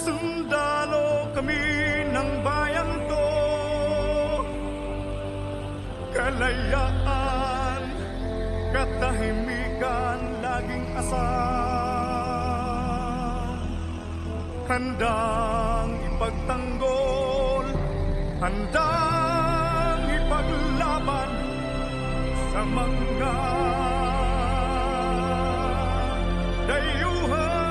Sundalo kami ng bayan to, kalayaan, katahimikan, laging asal. Handang ipagtanggol, handang ipaglaban sa mga dayuhan.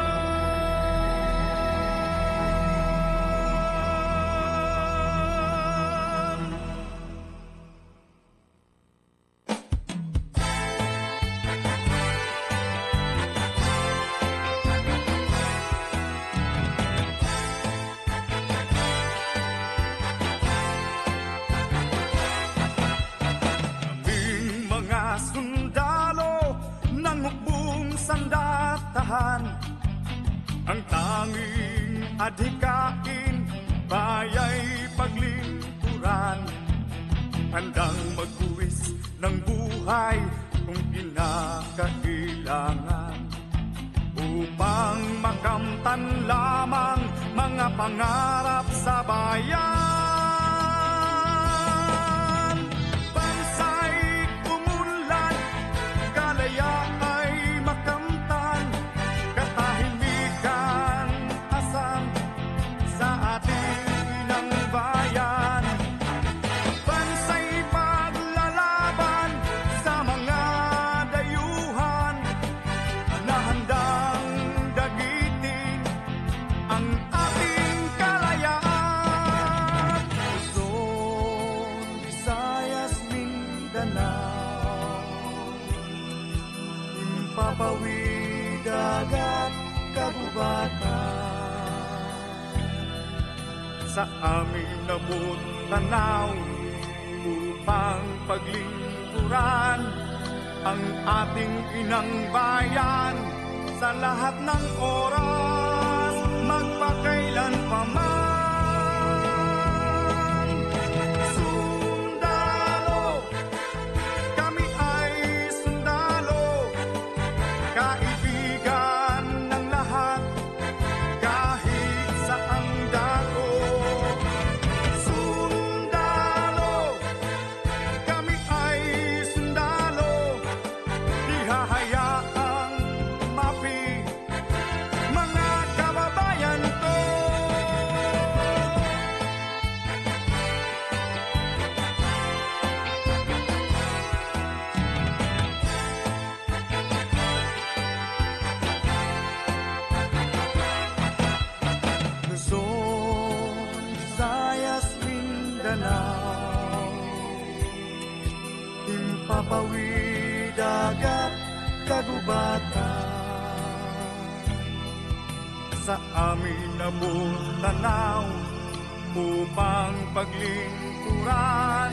Ang tanging adhikain, baya'y paglingkuran, handang magbuwis ng buhay kung kinakailangan, upang makamtan lamang mga pangarap sa bayan. Bansa'y umunlad, kalayaan ay makamtan, katahimikan, asal sa ating inang bayan. Bansa'y paglalaban sa mga dayuhan na handang dagitin ang ating kalayaan. Luzon, Visayas, Mindanao, Himpapawid, dagat, kagubatan, sa aming labot tanaw upang paglingkuran ang ating inang bayan sa lahat ng oras, magpakailan pa man. Sundalo, kami ay sundalo, kaibigan ng lahat, kahit saang dako. Sundalo, kami ay sundalo, di hahayaang mapi mga kababayan ko. Luzon, Visayas, Mindanao, Himpapawid, dagat, kagubatan, sa amin labong tanaw upang paglingkuran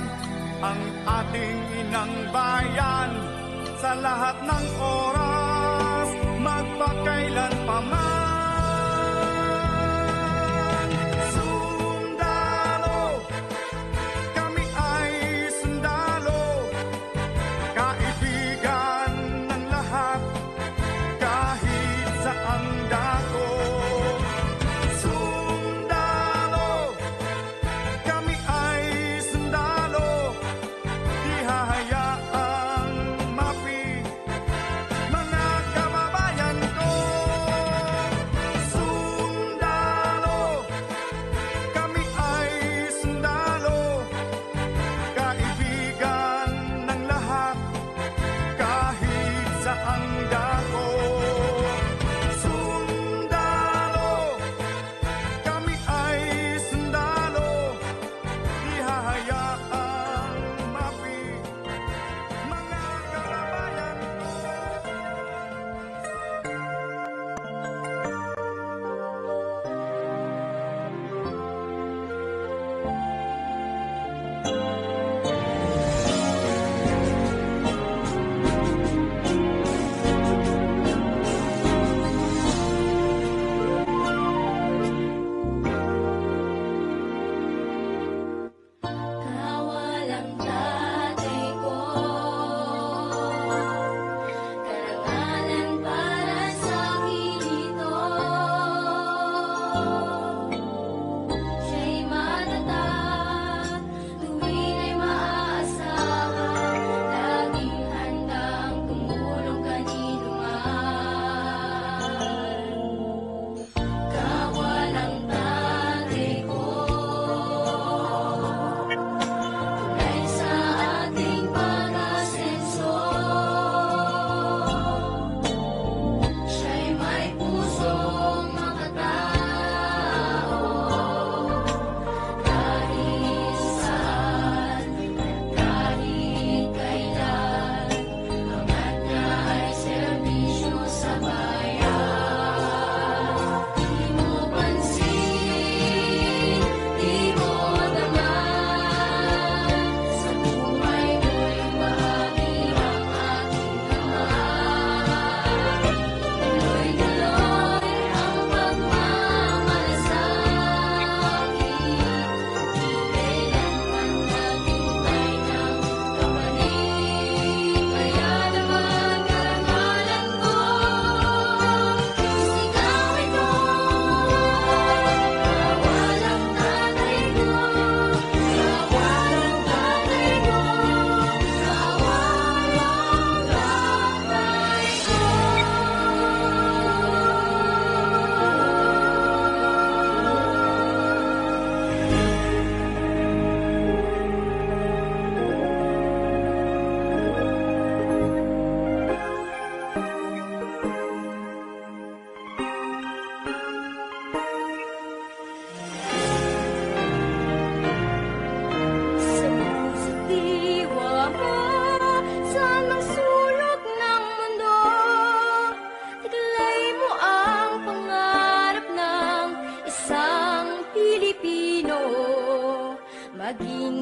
ang ating inang bayan sa lahat ng oras, magpakailan pa man. Sundalo, kami ay sundalo, kaibigan ng lahat, kahit saang dako. Sundalo, kami ay sundalo, di hahayaang mapi mga kababayan ko.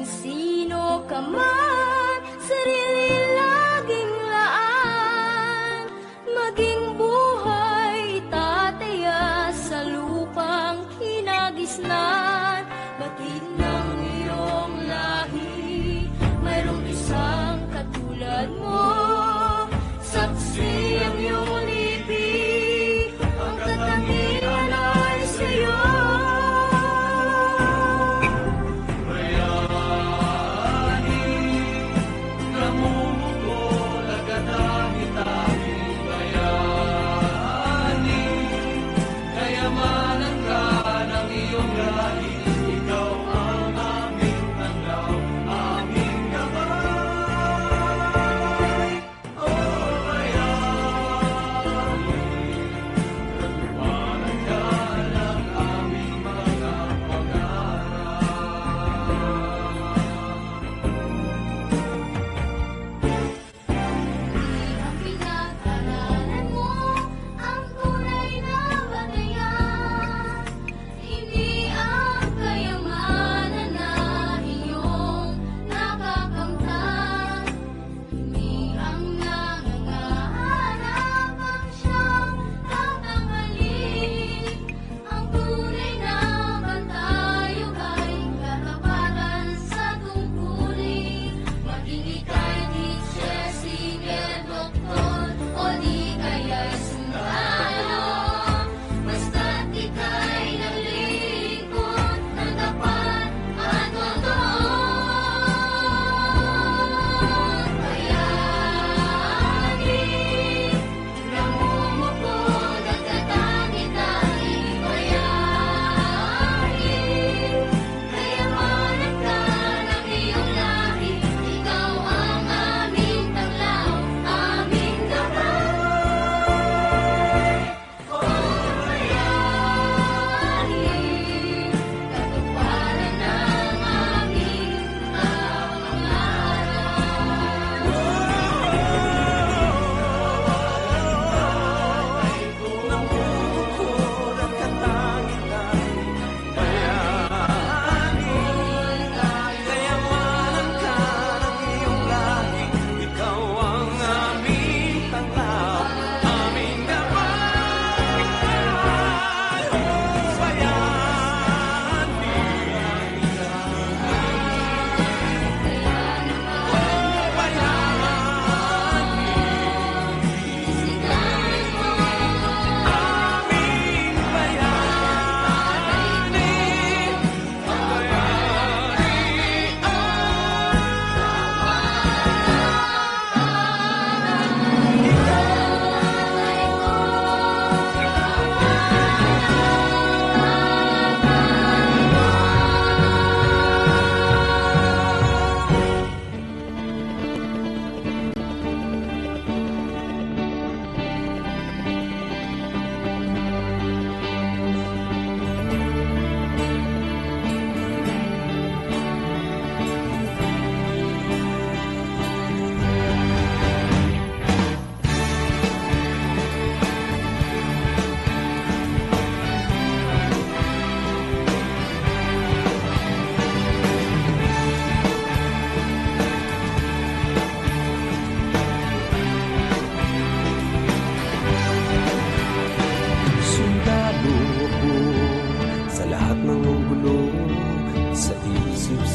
sino ka man, sarili laging laan. Maging buhay tataya sa lupang kinagisnan. Batid ng iyong lahi, mayroong isang katulad mo. Saksi ang iyong libig, ang katangian ay sa'yo.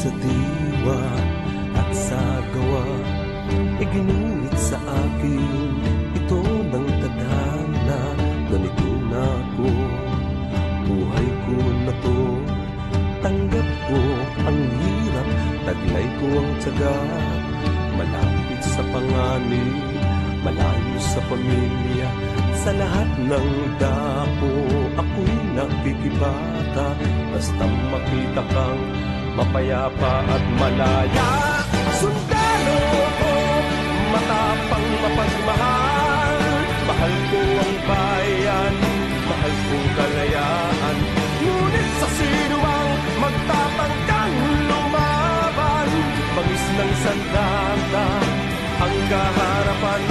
sa diwa at sa gawa, iginuit sa akin ito ng tadhana. Ganito na ako, buhay ko na to, tanggap ko ang hirap, taglay ko ang tiyaga. Malapit sa panganib, malayo sa pamilya, sa lahat ng dako ako'y nakikibata. Basta makita kang mapayapa at malaya. Sundalo ko, matapang mapagmahal, mahal ko ang bayan, mahal kong kalayaan. Ngunit sa sino ang magtatangkang lumaban, bangis ng sandata ang kaharapan.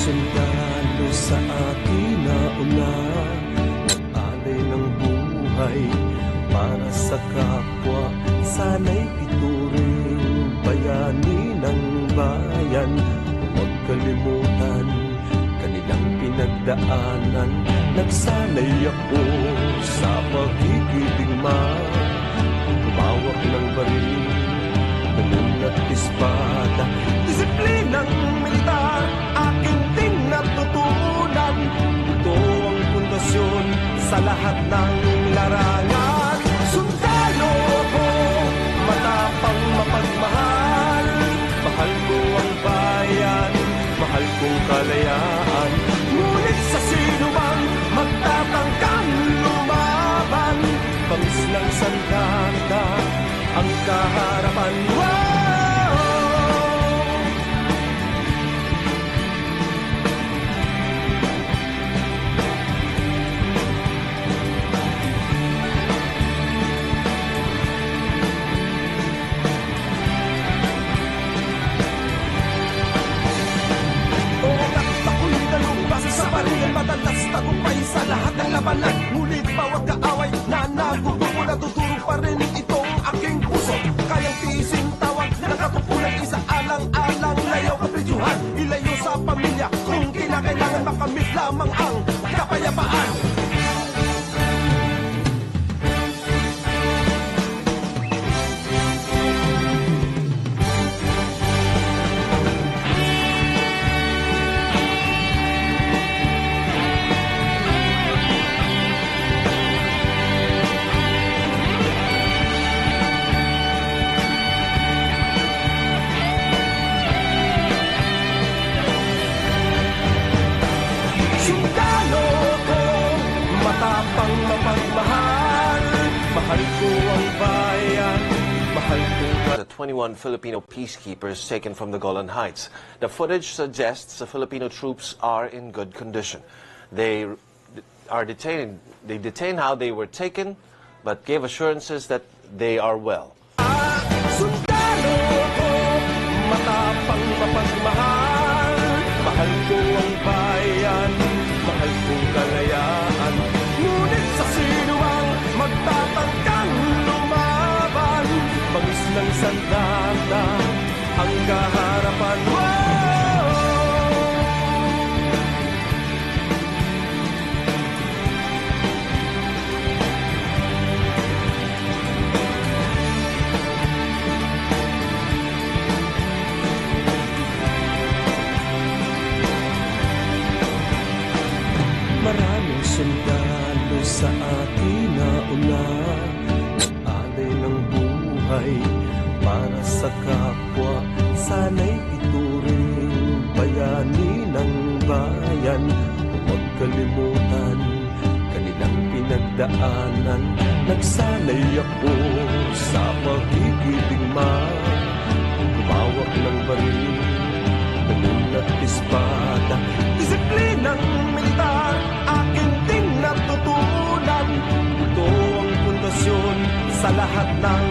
sundalo sa akin na una, nag-alay ng buhay para sa kapwa. Sana'y ituring bayani ng bayan. Huwag kalimutan kanilang pinagdaanan. Nagsanay ako sa pagkikiligma, tumawak ng baril, ganun at espada. Disiplinang militar, aking din natutunan. Ito ang pundasyon sa lahat ng larangan. Sundalo ko, matapang mapagmahal. Mahal ko ang bayan, mahal kong kalayaan. Ngunit sa sinumang magtatangkang lumaban, pangis ng sandata ang kaharapan. Matalas tagumpay sa lahat ng labanan. Ngunit bawat kaaway na nagugulo, natuturo pa rin itong aking puso. Kayang tiisin tawag ng katupunan, isa alang-alang layaw kapridyuhan. Ilayo sa pamilya kung kinakailangan, makamit lamang ang kapayapaan. Matapang mapagmahal, mahal ko ang bayan, mahal ko. The 21 Filipino peacekeepers taken from the Golan Heights. The footage suggests the Filipino troops are in good condition. They detained how they were taken, but gave assurances that they are well. Sundalo ko, matapang mapagmahal, mahal ko ang bayan, mahal kong kalayaan. Ngunit sa sino ang magtatangkang lumaban, bangis ng sandata ang kaharapan. Maraming sundalo sa akin na una, nag-alay ng buhay para sa kapwa. Sana'y ituring bayani ng bayan. Huwag kalimutan kanilang pinagdaanan. Nagsanay ako sa pagkikiligma, tumawak ng baril, ganun at espada. Disiplinang militar, aking din natutunan. Ito ang pundasyon sa lahat ng